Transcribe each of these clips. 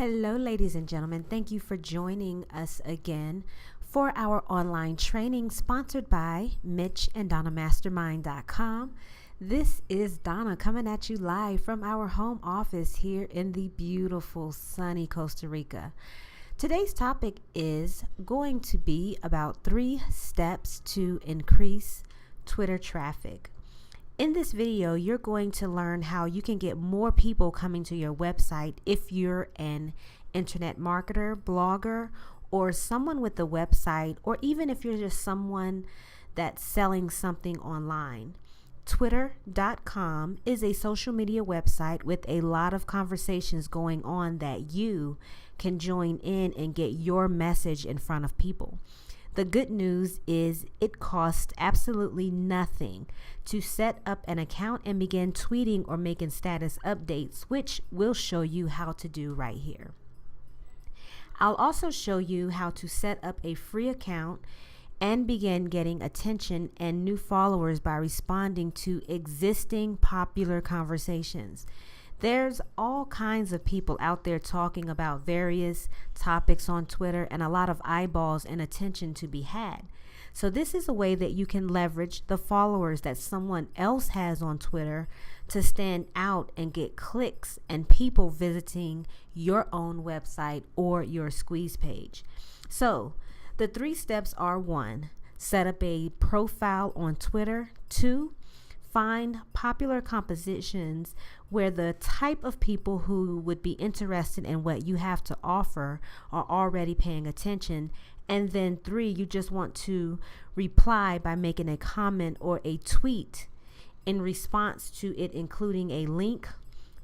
Hello, ladies and gentlemen. Thank you for joining us again for our online training sponsored by Mitch and DonnaMastermind.com. This is Donna coming at you live from our home office here in the beautiful, sunny Costa Rica. Today's topic is going to be about 3 steps to increase Twitter traffic. In this video, you're going to learn how you can get more people coming to your website if you're an internet marketer, blogger, or someone with a website, or even if you're just someone that's selling something online. Twitter.com is a social media website with a lot of conversations going on that you can join in and get your message in front of people. The good news is it costs absolutely nothing to set up an account and begin tweeting or making status updates, which we'll show you how to do right here. I'll also show you how to set up a free account and begin getting attention and new followers by responding to existing popular conversations. There's all kinds of people out there talking about various topics on Twitter and a lot of eyeballs and attention to be had. So this is a way that you can leverage the followers that someone else has on Twitter to stand out and get clicks and people visiting your own website or your squeeze page. So the 3 steps are: 1, set up a profile on Twitter. 2, find popular compositions where the type of people who would be interested in what you have to offer are already paying attention. And then 3, you just want to reply by making a comment or a tweet in response to it, including a link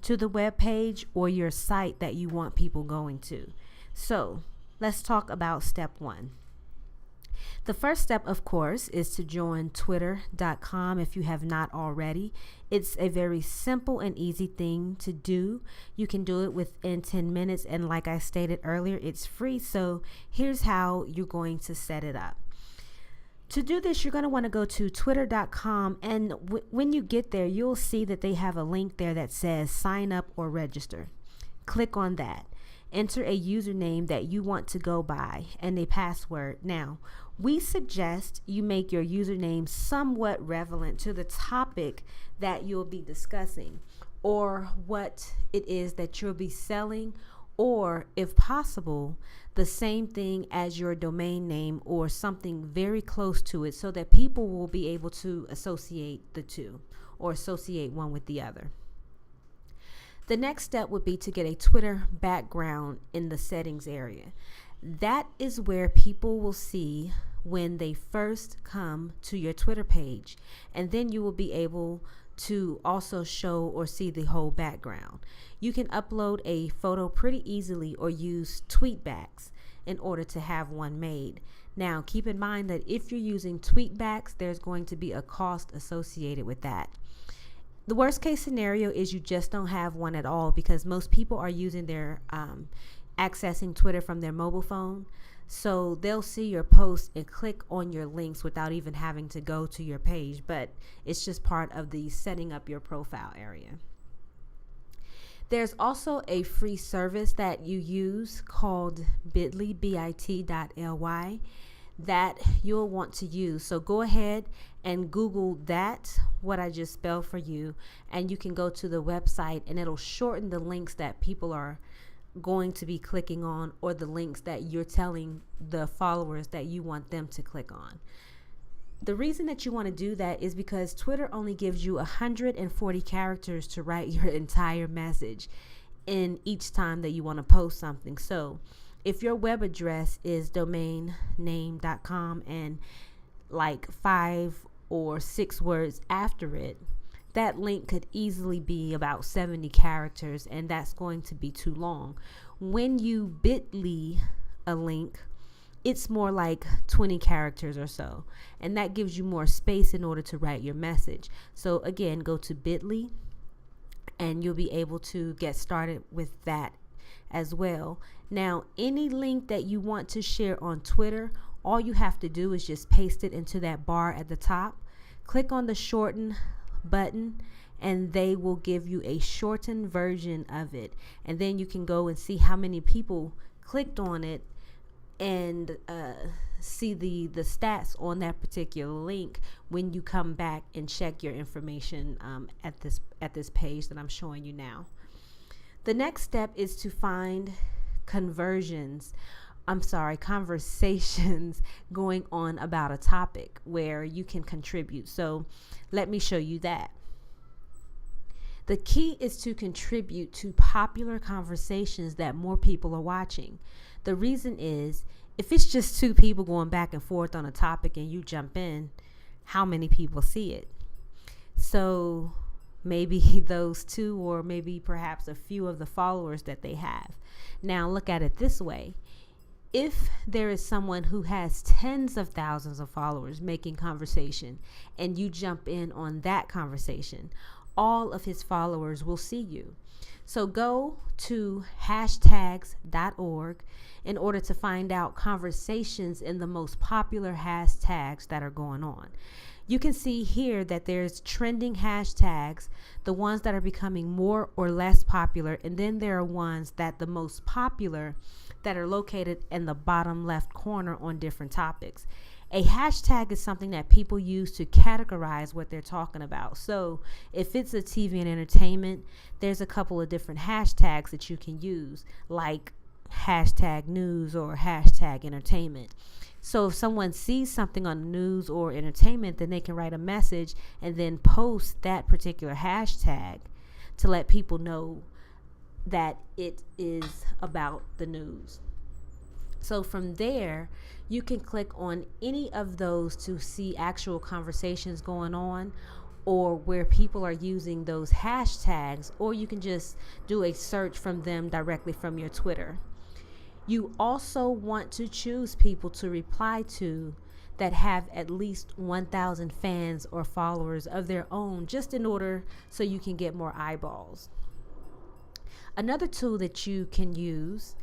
to the web page or your site that you want people going to. So let's talk about step 1. The first step, of course, is to join Twitter.com if you have not already. It's a very simple and easy thing to do. You can do it within 10 minutes, and like I stated earlier, it's free. So here's how you're going to set it up. To do this, you're going to want to go to Twitter.com, and when you get there, you'll see that they have a link there that says sign up or register. Click on that. Enter a username that you want to go by and a password. Now, we suggest you make your username somewhat relevant to the topic that you'll be discussing or what it is that you'll be selling, or if possible, the same thing as your domain name or something very close to it so that people will be able to associate the two or associate one with the other. The next step would be to get a Twitter background in the settings area. That is where people will see when they first come to your Twitter page, and then you will be able to also show or see the whole background. You can upload a photo pretty easily or use tweetbacks in order to have one made. Now, keep in mind that if you're using tweetbacks, there's going to be a cost associated with that. The worst case scenario is you just don't have one at all, because most people are using their accessing Twitter from their mobile phone. So they'll see your post and click on your links without even having to go to your page, but it's just part of the setting up your profile area. There's also a free service that you use called bit.ly, bit.ly, that you'll want to use. So go ahead and Google that, what I just spelled for you, and you can go to the website and it'll shorten the links that people are going to be clicking on, or the links that you're telling the followers that you want them to click on. The reason that you want to do that is because Twitter only gives you 140 characters to write your entire message in each time that you want to post something. So if your web address is domainname.com and like 5 or 6 words after it, that link could easily be about 70 characters, and that's going to be too long. When you bit.ly a link, it's more like 20 characters or so, and that gives you more space in order to write your message. So again, go to bit.ly and you'll be able to get started with that as well. Now, any link that you want to share on Twitter, all you have to do is just paste it into that bar at the top, click on the shorten button, and they will give you a shortened version of it. And then you can go and see how many people clicked on it and see the stats on that particular link when you come back and check your information at this page that I'm showing you now. The next step is to find conversations going on about a topic where you can contribute. So let me show you that. The key is to contribute to popular conversations that more people are watching. The reason is, if it's just two people going back and forth on a topic and you jump in, how many people see it? So maybe those two, or maybe perhaps a few of the followers that they have. Now look at it this way. If there is someone who has tens of thousands of followers making conversation and you jump in on that conversation, all of his followers will see you. So go to hashtags.org in order to find out conversations in the most popular hashtags that are going on. You can see here that there's trending hashtags, the ones that are becoming more or less popular, and then there are ones that the most popular that are located in the bottom left corner on different topics. A hashtag is something that people use to categorize what they're talking about. So if it's a TV and entertainment, there's a couple of different hashtags that you can use, like hashtag news or hashtag entertainment. So if someone sees something on the news or entertainment, then they can write a message and then post that particular hashtag to let people know that it is about the news. So from there, you can click on any of those to see actual conversations going on, or where people are using those hashtags, or you can just do a search from them directly from your Twitter. You also want to choose people to reply to that have at least 1,000 fans or followers of their own, just in order so you can get more eyeballs. Another tool that you can use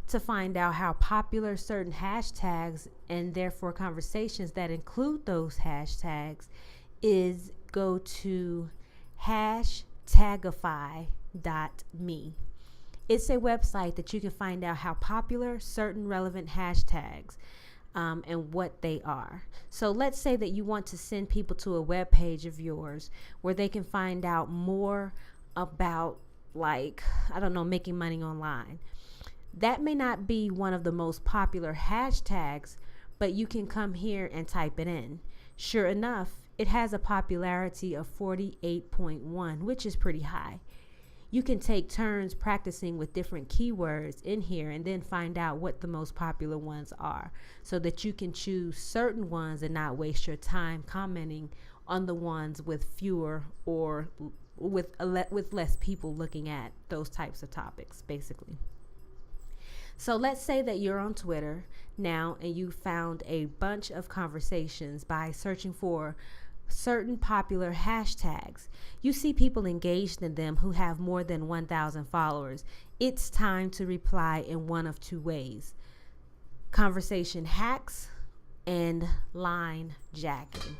to find out how popular certain hashtags and therefore conversations that include those hashtags is go to hashtagify.me. It's a website that you can find out how popular certain relevant hashtags and what they are. So let's say that you want to send people to a web page of yours where they can find out more about, like, I don't know, making money online. That may not be one of the most popular hashtags, but you can come here and type it in. Sure enough, it has a popularity of 48.1, which is pretty high. You can take turns practicing with different keywords in here and then find out what the most popular ones are, so that you can choose certain ones and not waste your time commenting on the ones with fewer or with less people looking at those types of topics, basically. So let's say that you're on Twitter now and you found a bunch of conversations by searching for certain popular hashtags. You see people engaged in them who have more than 1,000 followers. It's time to reply in one of two ways: conversation hacks and line jacking.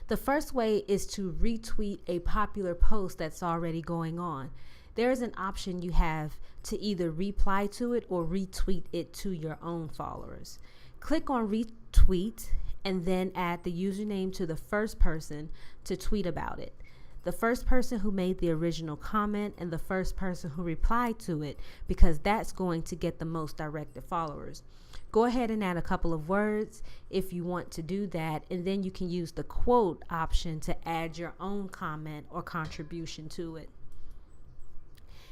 The first way is to retweet a popular post that's already going on. There is an option you have to either reply to it or retweet it to your own followers. Click on retweet and then add the username to the first person to tweet about it. The first person who made the original comment and the first person who replied to it, because that's going to get the most directed followers. Go ahead and add a couple of words if you want to do that, and then you can use the quote option to add your own comment or contribution to it.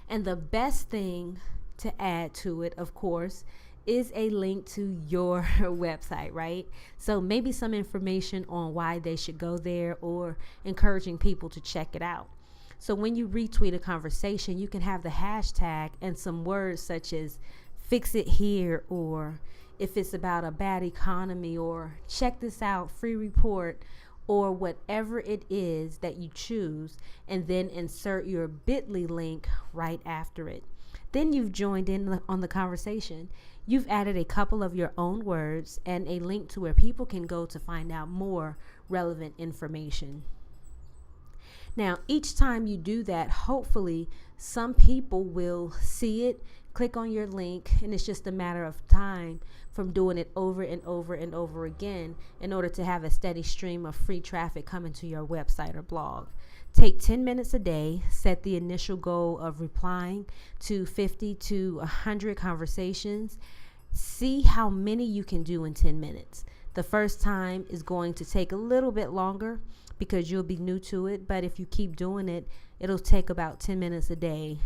And the best thing to add to it, of course, is a link to your website, right? So maybe some information on why they should go there, or encouraging people to check it out. So when you retweet a conversation, you can have the hashtag and some words such as "fix it here," or if it's about a bad economy, or "check this out, free report," or whatever it is that you choose, and then insert your bit.ly link right after it. Then you've joined in on the conversation. You've added a couple of your own words and a link to where people can go to find out more relevant information. Now, each time you do that, hopefully some people will see it, click on your link, and it's just a matter of time from doing it over and over and over again in order to have a steady stream of free traffic coming to your website or blog. Take 10 minutes a day, set the initial goal of replying to 50 to 100 conversations. See how many you can do in 10 minutes. The first time is going to take a little bit longer because you'll be new to it, but if you keep doing it, it'll take about 10 minutes a day,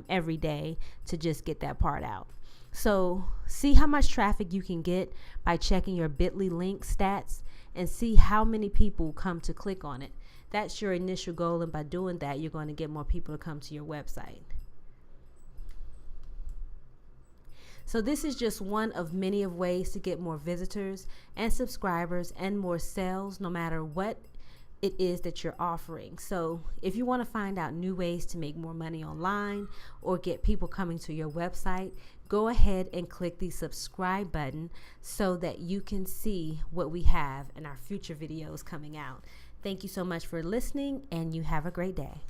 every day, to just get that part out. So see how much traffic you can get by checking your Bitly link stats and see how many people come to click on it. That's your initial goal, and by doing that, you're going to get more people to come to your website. So this is just one of many of ways to get more visitors and subscribers and more sales, no matter what it is that you're offering. So if you want to find out new ways to make more money online or get people coming to your website, go ahead and click the subscribe button so that you can see what we have in our future videos coming out. Thank you so much for listening, and you have a great day.